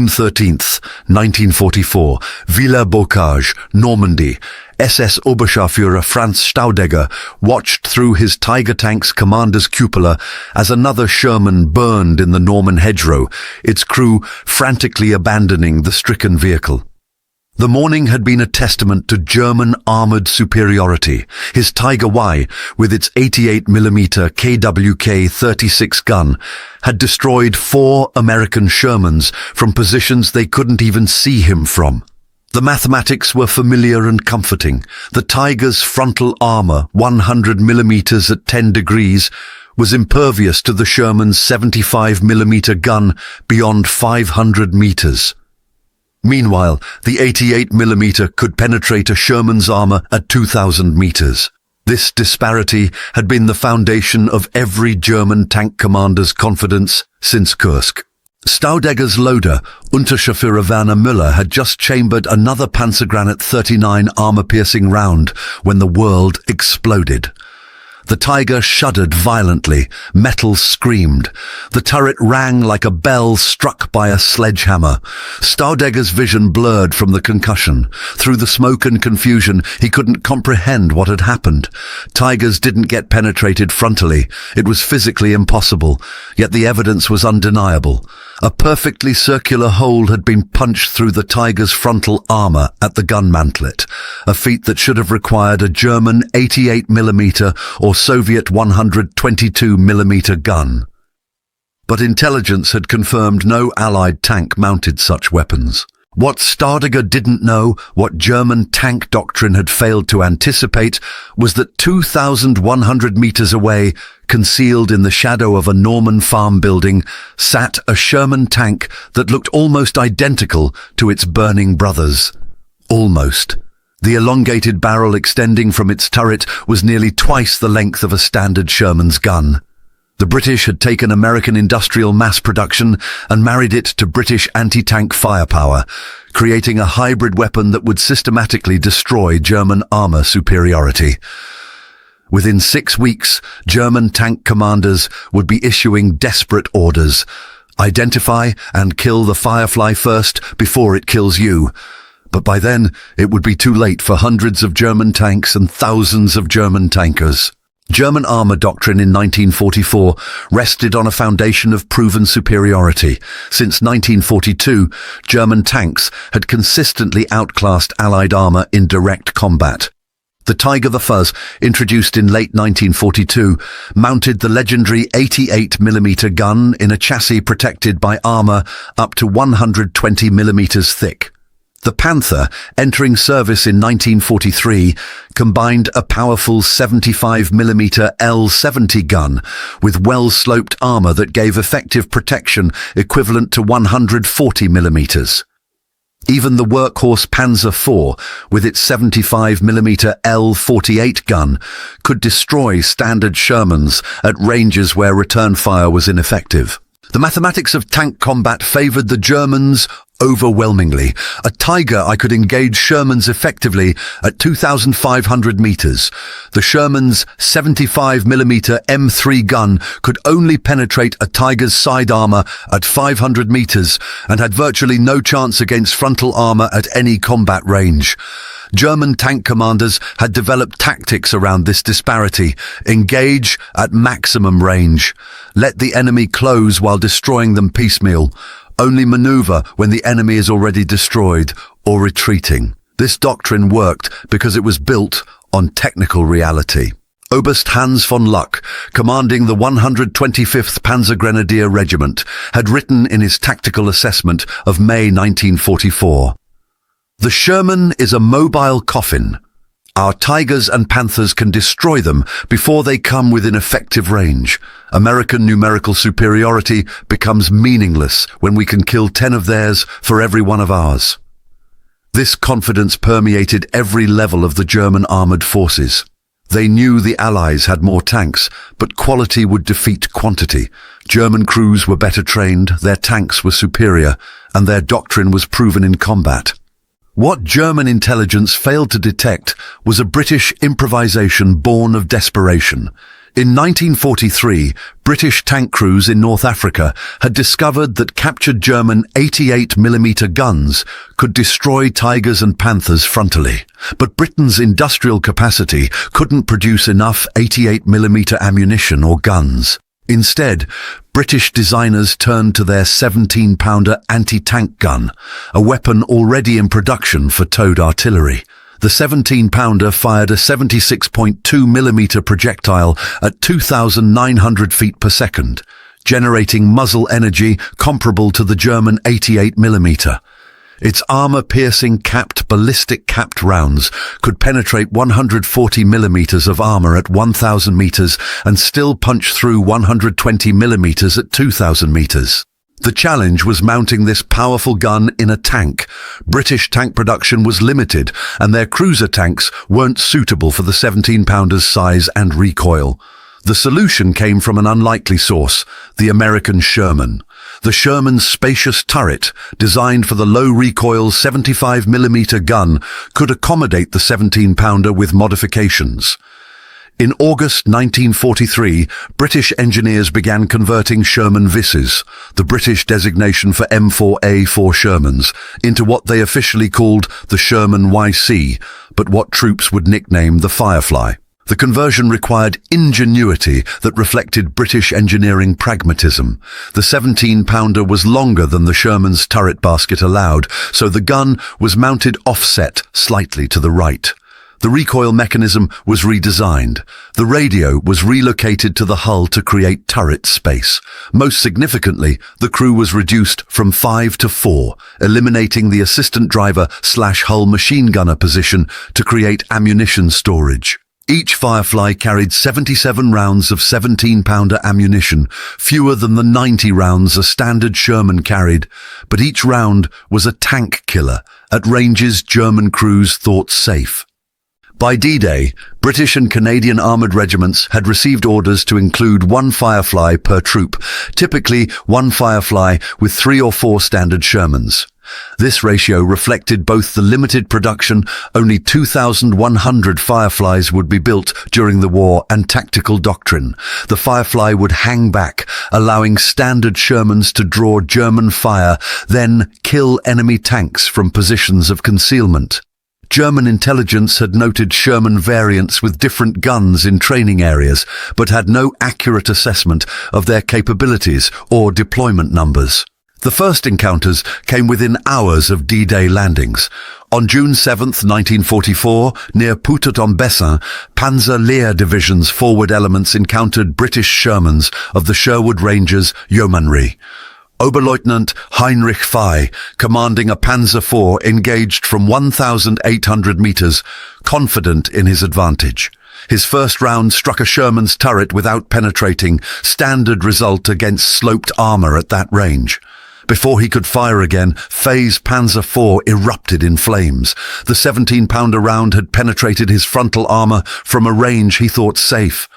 June 13th, 1944, Villers-Bocage, Normandy. SS Oberscharführer Franz Staudegger watched through his Tiger tank's commander's cupola as another Sherman burned in the Norman hedgerow, its crew frantically abandoning the stricken vehicle. The morning had been a testament to German armored superiority. His Tiger I, with its 88mm KWK-36 gun, had destroyed 4 American Shermans from positions they couldn't even see him from. The mathematics were familiar and comforting. The Tiger's frontal armor, 100mm at 10 degrees, was impervious to the Sherman's 75mm gun beyond 500 meters. Meanwhile, the 88mm could penetrate a Sherman's armor at 2,000 meters. This disparity had been the foundation of every German tank commander's confidence since Kursk. Staudegger's loader, Unterscharführer Werner Müller, had just chambered another Panzergranate 39 armor-piercing round when the world exploded. The Tiger shuddered violently. Metal screamed. The turret rang like a bell struck by a sledgehammer. Staudegger's vision blurred from the concussion. Through the smoke and confusion, he couldn't comprehend what had happened. Tigers didn't get penetrated frontally. It was physically impossible, yet the evidence was undeniable. A perfectly circular hole had been punched through the Tiger's frontal armor at the gun mantlet, a feat that should have required a German 88mm or Soviet 122mm gun. But intelligence had confirmed no Allied tank mounted such weapons. What Staudegger didn't know, what German tank doctrine had failed to anticipate, was that 2,100 meters away, concealed in the shadow of a Norman farm building, sat a Sherman tank that looked almost identical to its burning brothers. Almost. The elongated barrel extending from its turret was nearly twice the length of a standard Sherman's gun. The British had taken American industrial mass production and married it to British anti-tank firepower, creating a hybrid weapon that would systematically destroy German armor superiority. Within 6 weeks, German tank commanders would be issuing desperate orders. Identify and kill the Firefly first before it kills you. But by then, it would be too late for hundreds of German tanks and thousands of German tankers. German armor doctrine in 1944 rested on a foundation of proven superiority. Since 1942, German tanks had consistently outclassed Allied armor in direct combat. The Tiger the Fuzz, introduced in late 1942, mounted the legendary 88mm gun in a chassis protected by armor up to 120mm thick. The Panther, entering service in 1943, combined a powerful 75mm L-70 gun with well-sloped armor that gave effective protection equivalent to 140mm. Even the workhorse Panzer IV, with its 75mm L-48 gun, could destroy standard Shermans at ranges where return fire was ineffective. The mathematics of tank combat favored the Germans overwhelmingly. A Tiger I could engage Shermans effectively at 2,500 meters. The Sherman's 75mm M3 gun could only penetrate a Tiger's side armor at 500 meters and had virtually no chance against frontal armor at any combat range. German tank commanders had developed tactics around this disparity. Engage at maximum range. Let the enemy close while destroying them piecemeal. Only maneuver when the enemy is already destroyed or retreating. This doctrine worked because it was built on technical reality. Oberst Hans von Luck, commanding the 125th Panzergrenadier Regiment, had written in his tactical assessment of May 1944, "The Sherman is a mobile coffin. Our Tigers and Panthers can destroy them before they come within effective range. American numerical superiority becomes meaningless when we can kill 10 of theirs for every one of ours." This confidence permeated every level of the German armored forces. They knew the Allies had more tanks, but quality would defeat quantity. German crews were better trained, their tanks were superior, and their doctrine was proven in combat. What German intelligence failed to detect was a British improvisation born of desperation. In 1943, British tank crews in North Africa had discovered that captured German 88mm guns could destroy Tigers and Panthers frontally. But Britain's industrial capacity couldn't produce enough 88mm ammunition or guns. Instead, British designers turned to their 17-pounder anti-tank gun, a weapon already in production for towed artillery. The 17-pounder fired a 76.2mm projectile at 2,900 feet per second, generating muzzle energy comparable to the German 88mm. Its armor-piercing ballistic capped rounds could penetrate 140 millimeters of armor at 1,000 meters and still punch through 120 millimeters at 2,000 meters. The challenge was mounting this powerful gun in a tank. British tank production was limited, and their cruiser tanks weren't suitable for the 17-pounder's size and recoil. The solution came from an unlikely source, the American Sherman. The Sherman's spacious turret, designed for the low-recoil 75mm gun, could accommodate the 17-pounder with modifications. In August 1943, British engineers began converting Sherman Visses, the British designation for M4A4 Shermans, into what they officially called the Sherman YC, but what troops would nickname the Firefly. The conversion required ingenuity that reflected British engineering pragmatism. The 17-pounder was longer than the Sherman's turret basket allowed, so the gun was mounted offset slightly to the right. The recoil mechanism was redesigned. The radio was relocated to the hull to create turret space. Most significantly, the crew was reduced from 5 to 4, eliminating the assistant driver/hull machine gunner position to create ammunition storage. Each Firefly carried 77 rounds of 17-pounder ammunition, fewer than the 90 rounds a standard Sherman carried, but each round was a tank killer at ranges German crews thought safe. By D-Day, British and Canadian armoured regiments had received orders to include 1 Firefly per troop, typically 1 Firefly with 3 or 4 standard Shermans. This ratio reflected both the limited production, only 2,100 Fireflies would be built during the war, and tactical doctrine. The Firefly would hang back, allowing standard Shermans to draw German fire, then kill enemy tanks from positions of concealment. German intelligence had noted Sherman variants with different guns in training areas, but had no accurate assessment of their capabilities or deployment numbers. The first encounters came within hours of D-Day landings. On June 7, 1944, near Poutot-en-Bessin, Panzer Lehr Division's forward elements encountered British Shermans of the Sherwood Rangers Yeomanry. Oberleutnant Heinrich Fey, commanding a Panzer IV, engaged from 1,800 meters, confident in his advantage. His first round struck a Sherman's turret without penetrating, standard result against sloped armor at that range. Before he could fire again, Fey's Panzer IV erupted in flames. The 17-pounder round had penetrated his frontal armor from a range he thought safe.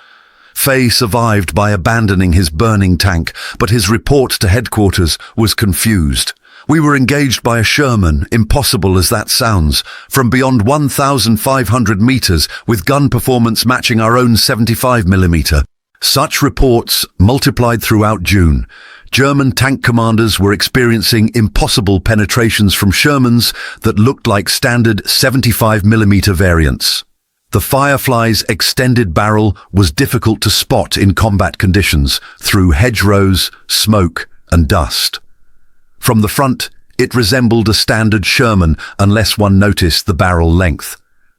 Fey survived by abandoning his burning tank, but his report to headquarters was confused. "We were engaged by a Sherman, impossible as that sounds, from beyond 1,500 meters, with gun performance matching our own 75mm. Such reports multiplied throughout June. German tank commanders were experiencing impossible penetrations from Shermans that looked like standard 75mm variants. The Firefly's extended barrel was difficult to spot in combat conditions through hedgerows, smoke, and dust. From the front, it resembled a standard Sherman unless one noticed the barrel length.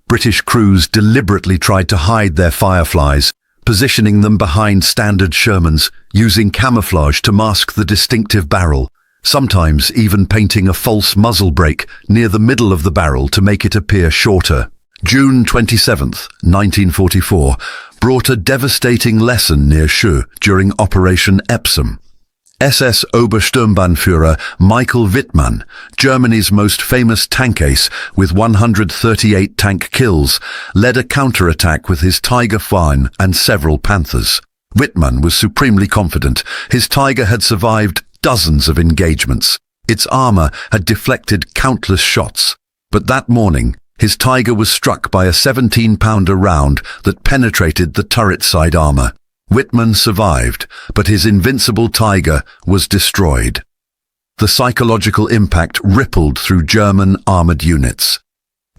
British crews deliberately tried to hide their Fireflies, positioning them behind standard Shermans, using camouflage to mask the distinctive barrel, sometimes even painting a false muzzle brake near the middle of the barrel to make it appear shorter. June 27, 1944, brought a devastating lesson near Chaux during Operation Epsom. SS Obersturmbannführer Michael Wittmann, Germany's most famous tank ace with 138 tank kills, led a counterattack with his Tiger Fine and several Panthers. Wittmann was supremely confident. His Tiger had survived dozens of engagements. Its armor had deflected countless shots. But that morning, his Tiger was struck by a 17-pounder round that penetrated the turret side armor. Whitman survived, but his invincible Tiger was destroyed. The psychological impact rippled through German armored units.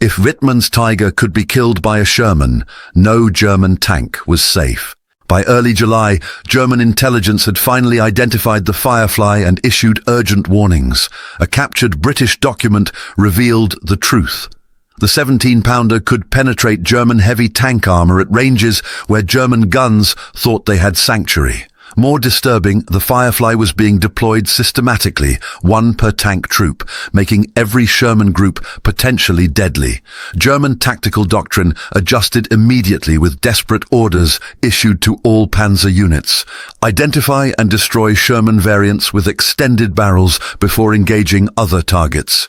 If Whitman's Tiger could be killed by a Sherman, no German tank was safe. By early July, German intelligence had finally identified the Firefly and issued urgent warnings. A captured British document revealed the truth. The 17-pounder could penetrate German heavy tank armor at ranges where German guns thought they had sanctuary. More disturbing, the Firefly was being deployed systematically, one per tank troop, making every Sherman group potentially deadly. German tactical doctrine adjusted immediately with desperate orders issued to all panzer units. Identify and destroy Sherman variants with extended barrels before engaging other targets.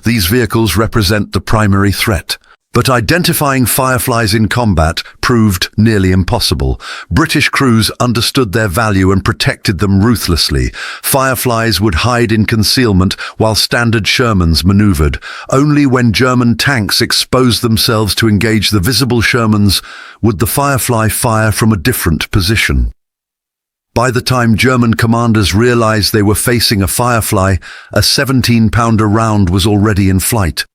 These vehicles represent the primary threat. But identifying Fireflies in combat proved nearly impossible. British crews understood their value and protected them ruthlessly. Fireflies would hide in concealment while standard Shermans maneuvered. Only when German tanks exposed themselves to engage the visible Shermans would the Firefly fire from a different position. By the time German commanders realized they were facing a Firefly, a 17-pounder round was already in flight.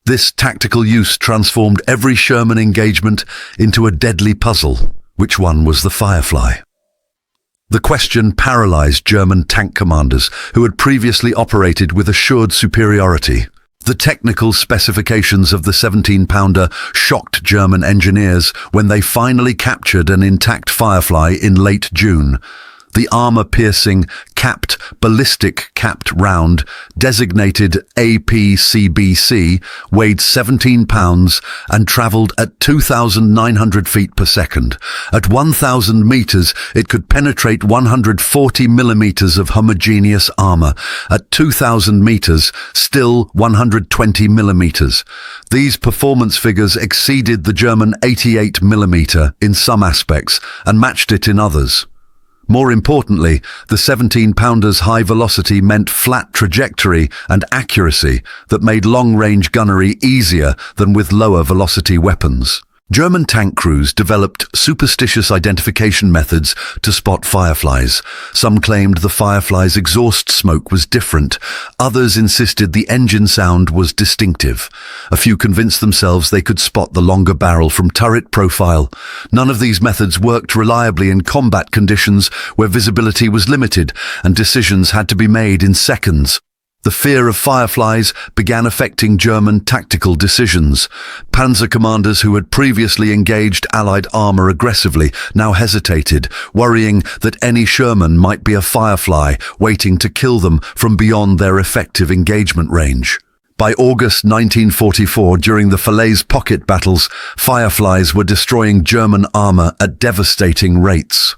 This tactical use transformed every Sherman engagement into a deadly puzzle. Which one was the Firefly? The question paralyzed German tank commanders who had previously operated with assured superiority. The technical specifications of the 17-pounder shocked German engineers when they finally captured an intact Firefly in late June. The armor-piercing, ballistic capped round, designated APCBC, weighed 17 pounds and traveled at 2,900 feet per second. At 1,000 meters, it could penetrate 140 millimeters of homogeneous armor. At 2,000 meters, still 120 millimeters. These performance figures exceeded the German 88 millimeter in some aspects and matched it in others. More importantly, the 17-pounder's high velocity meant flat trajectory and accuracy that made long-range gunnery easier than with lower-velocity weapons. German tank crews developed superstitious identification methods to spot Fireflies. Some claimed the Firefly's exhaust smoke was different. Others insisted the engine sound was distinctive. A few convinced themselves they could spot the longer barrel from turret profile. None of these methods worked reliably in combat conditions where visibility was limited and decisions had to be made in seconds. The fear of Fireflies began affecting German tactical decisions. Panzer commanders who had previously engaged Allied armor aggressively now hesitated, worrying that any Sherman might be a Firefly waiting to kill them from beyond their effective engagement range. By August 1944, during the Falaise pocket battles, Fireflies were destroying German armor at devastating rates.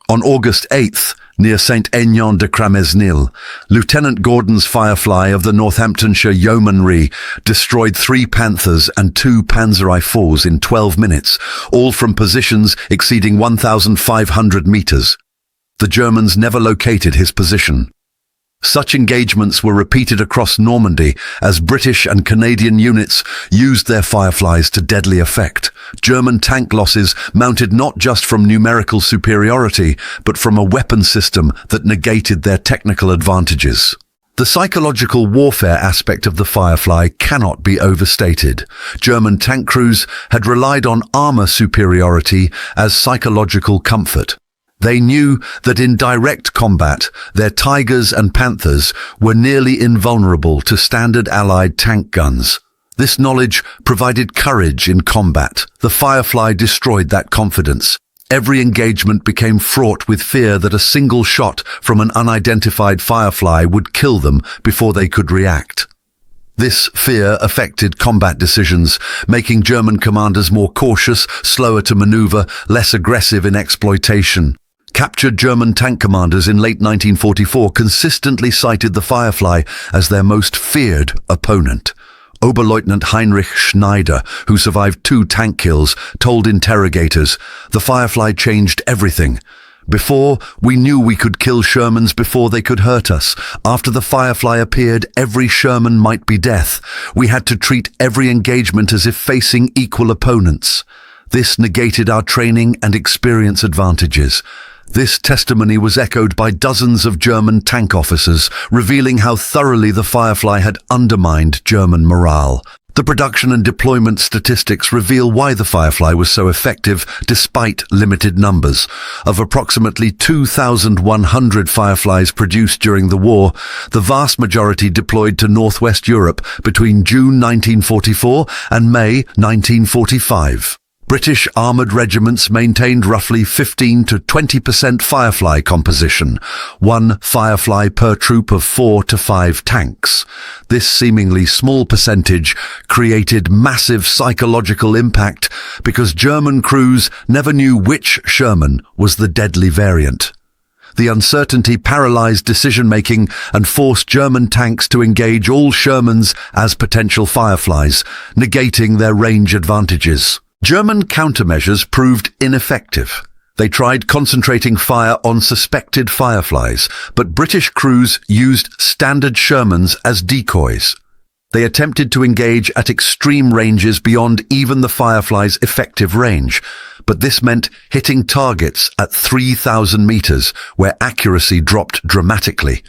On August 8th, near Saint-Aignan-de-Cramesnil, Lieutenant Gordon's Firefly of the Northamptonshire Yeomanry destroyed 3 Panthers and 2 Panzer I-4s in 12 minutes, all from positions exceeding 1,500 meters. The Germans never located his position. Such engagements were repeated across Normandy as British and Canadian units used their Fireflies to deadly effect. German tank losses mounted not just from numerical superiority, but from a weapon system that negated their technical advantages. The psychological warfare aspect of the Firefly cannot be overstated. German tank crews had relied on armor superiority as psychological comfort. They knew that in direct combat, their Tigers and Panthers were nearly invulnerable to standard Allied tank guns. This knowledge provided courage in combat. The Firefly destroyed that confidence. Every engagement became fraught with fear that a single shot from an unidentified Firefly would kill them before they could react. This fear affected combat decisions, making German commanders more cautious, slower to maneuver, less aggressive in exploitation. Captured German tank commanders in late 1944 consistently cited the Firefly as their most feared opponent. Oberleutnant Heinrich Schneider, who survived 2 tank kills, told interrogators, "The Firefly changed everything. Before, we knew we could kill Shermans before they could hurt us. After the Firefly appeared, every Sherman might be death. We had to treat every engagement as if facing equal opponents." This negated our training and experience advantages. This testimony was echoed by dozens of German tank officers, revealing how thoroughly the Firefly had undermined German morale. The production and deployment statistics reveal why the Firefly was so effective despite limited numbers. Of approximately 2,100 Fireflies produced during the war, the vast majority deployed to Northwest Europe between June 1944 and May 1945. British armoured regiments maintained roughly 15 to 20% Firefly composition, one Firefly per troop of 4 to 5 tanks. This seemingly small percentage created massive psychological impact because German crews never knew which Sherman was the deadly variant. The uncertainty paralysed decision-making and forced German tanks to engage all Shermans as potential Fireflies, negating their range advantages. German countermeasures proved ineffective. They tried concentrating fire on suspected Fireflies, but British crews used standard Shermans as decoys. They attempted to engage at extreme ranges beyond even the Firefly's effective range, but this meant hitting targets at 3,000 meters, where accuracy dropped dramatically.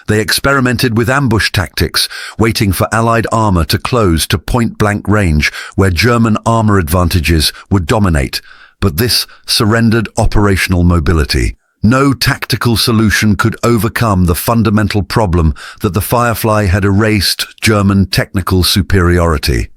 They experimented with ambush tactics, waiting for Allied armor to close to point-blank range where German armor advantages would dominate, but this surrendered operational mobility. No tactical solution could overcome the fundamental problem that the Firefly had erased German technical superiority.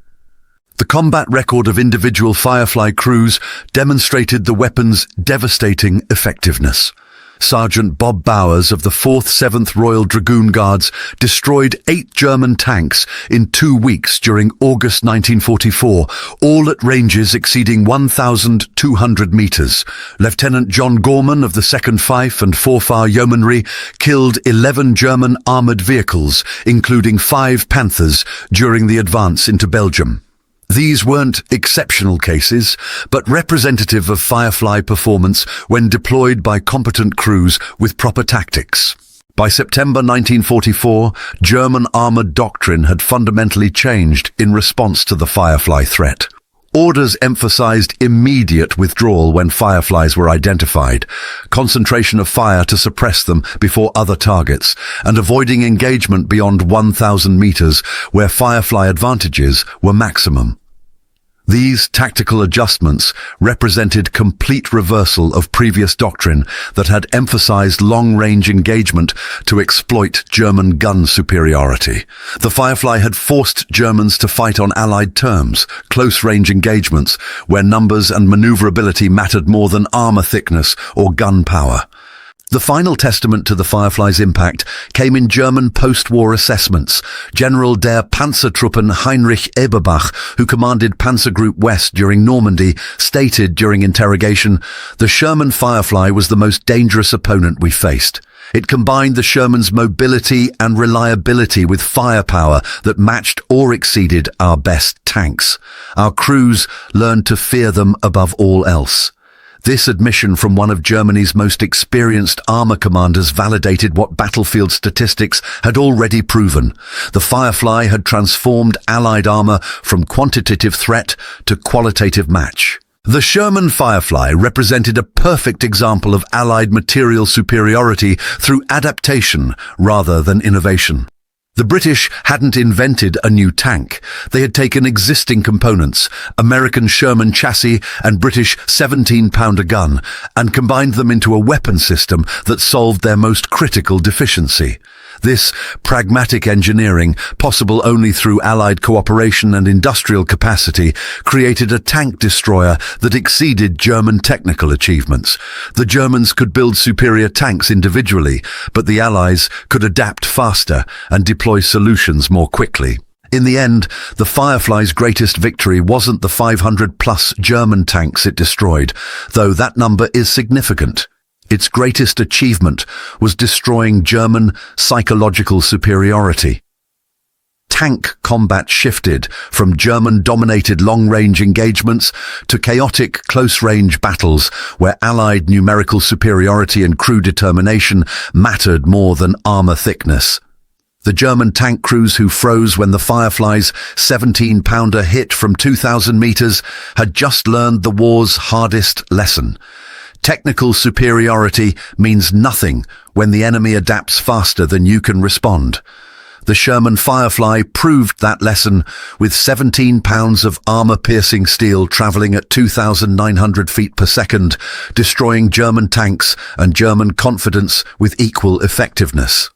The combat record of individual Firefly crews demonstrated the weapon's devastating effectiveness. Sergeant Bob Bowers of the 4th 7th Royal Dragoon Guards destroyed 8 German tanks in 2 weeks during August 1944, all at ranges exceeding 1,200 meters. Lieutenant John Gorman of the 2nd Fife and Forfar Yeomanry killed 11 German armoured vehicles, including 5 Panthers, during the advance into Belgium. These weren't exceptional cases, but representative of Firefly performance when deployed by competent crews with proper tactics. By September 1944, German armoured doctrine had fundamentally changed in response to the Firefly threat. Orders emphasized immediate withdrawal when Fireflies were identified, concentration of fire to suppress them before other targets, and avoiding engagement beyond 1,000 meters where Firefly advantages were maximum. These tactical adjustments represented complete reversal of previous doctrine that had emphasized long-range engagement to exploit German gun superiority. The Firefly had forced Germans to fight on Allied terms, close-range engagements, where numbers and maneuverability mattered more than armor thickness or gun power. The final testament to the Firefly's impact came in German post-war assessments. General der Panzertruppen Heinrich Eberbach, who commanded Panzer Group West during Normandy, stated during interrogation, "The Sherman Firefly was the most dangerous opponent we faced. It combined the Sherman's mobility and reliability with firepower that matched or exceeded our best tanks. Our crews learned to fear them above all else." This admission from one of Germany's most experienced armor commanders validated what battlefield statistics had already proven. The Firefly had transformed Allied armor from quantitative threat to qualitative match. The Sherman Firefly represented a perfect example of Allied material superiority through adaptation rather than innovation. The British hadn't invented a new tank. They had taken existing components, American Sherman chassis and British 17-pounder gun, and combined them into a weapon system that solved their most critical deficiency. This pragmatic engineering, possible only through Allied cooperation and industrial capacity, created a tank destroyer that exceeded German technical achievements. The Germans could build superior tanks individually, but the Allies could adapt faster and deploy solutions more quickly. In the end, the Firefly's greatest victory wasn't the 500-plus German tanks it destroyed, though that number is significant. Its greatest achievement was destroying German psychological superiority. Tank combat shifted from German-dominated long-range engagements to chaotic close-range battles where Allied numerical superiority and crew determination mattered more than armor thickness. The German tank crews who froze when the Firefly's 17-pounder hit from 2,000 meters had just learned the war's hardest lesson. Technical superiority means nothing when the enemy adapts faster than you can respond. The Sherman Firefly proved that lesson with 17 pounds of armor-piercing steel traveling at 2,900 feet per second, destroying German tanks and German confidence with equal effectiveness.